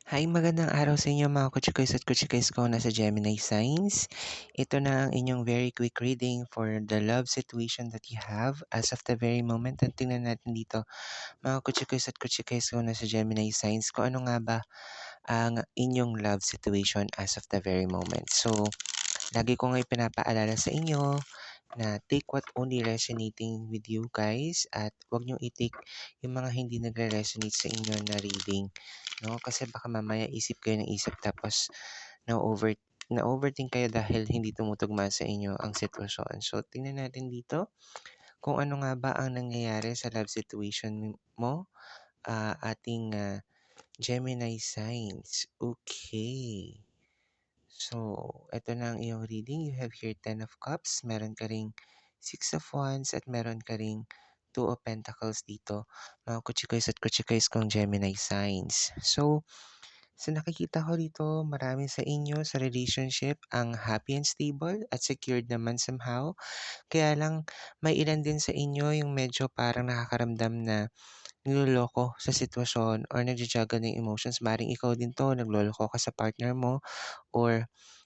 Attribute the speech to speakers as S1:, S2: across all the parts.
S1: Hi, magandang araw sa inyo mga kutsikoys at kutsikoys ko na sa Gemini Signs. Ito na ang inyong very quick reading for the love situation that you have as of the very moment. At tingnan natin dito mga kutsikoys at kutsikoys ko na sa Gemini Signs kung ano nga ba ang inyong love situation as of the very moment. So, lagi ko nga pinapaalala sa inyo na take what only resonating with you guys at wag niyong i-take yung mga hindi nagre-resonate sa inyo na reading, no? Kasi baka mamaya isip kayo ng isip tapos na-overthink kayo dahil hindi tumutugma sa inyo ang sitwasyon. So, tingnan natin dito kung ano nga ba ang nangyayari sa love situation mo, ating Gemini signs. Okay. So, eto na ang iyong reading. You have here 10 of Cups, meron ka ring 6 of Wands, at meron ka ring 2 of Pentacles dito. Mga kutsikoys at kutsikoys kong Gemini signs. So, sa nakikita ko dito, marami sa inyo sa relationship ang happy and stable at secured naman somehow. Kaya lang, may ilan din sa inyo yung medyo parang nakakaramdam na niloloko sa sitwasyon or nagja-juggle ng emotions. Maring ikaw din to, nagloloko ka sa partner mo or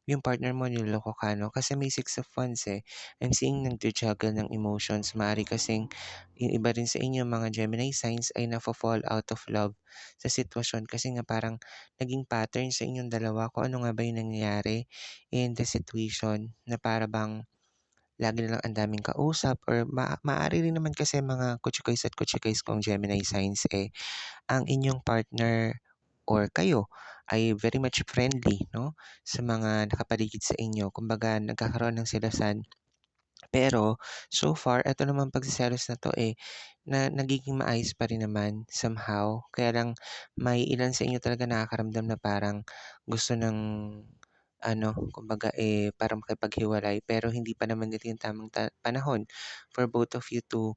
S1: yung partner mo niloloko ka, no? Kasi may six of wands eh. I'm seeing nagja-juggle ng emotions. Maaari kasing yung iba rin sa inyo, mga Gemini signs, ay fall out of love sa sitwasyon kasi nga parang naging pattern sa inyong dalawa kung ano nga ba yung nangyayari in the situation na para bang lagi na lang ang daming kausap or maaari rin naman kasi mga kutsikoys at kutsikoys kong Gemini signs eh ang inyong partner or kayo ay very much friendly, no, sa mga nakapaligid sa inyo. Kumbaga nagkakaroon ng selosan. Pero so far eto namang pagseselos na 'to, eh, na nagiging maayos pa rin naman somehow. Kaya lang may ilan sa inyo talaga nakakaramdam na parang gusto ng ano, kumbaga, eh, parang makipaghiwalay pero hindi pa naman ito yung tamang panahon for both of you to,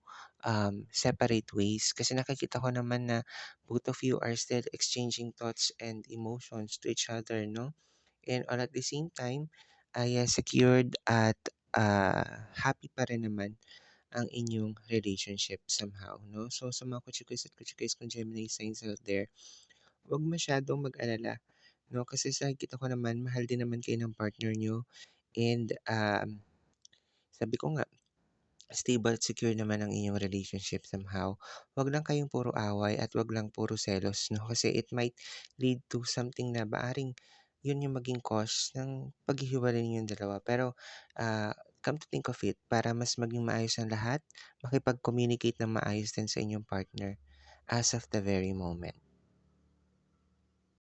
S1: separate ways. Kasi nakikita ko naman na both of you are still exchanging thoughts and emotions to each other, no? And all at the same time ay, secured at, happy pa rin naman ang inyong relationship somehow, 'no? So, sa mga kutsikoys at kutsikoys kong Gemini signs out there, 'wag masyadong mag-alala, 'no? Kasi sa nakikita ko naman mahal din naman kayo ng partner niyo and, sabi ko nga, stable at secure naman ang inyong relationship somehow. 'Wag lang kayong puro away at 'wag lang puro selos, 'no? Kasi it might lead to something na maaring yun yung maging cause ng paghihiwalay ninyong dalawa. Pero, come to think of it, para mas maging maayos ang lahat, makipag-communicate ng maayos din sa inyong partner as of the very moment.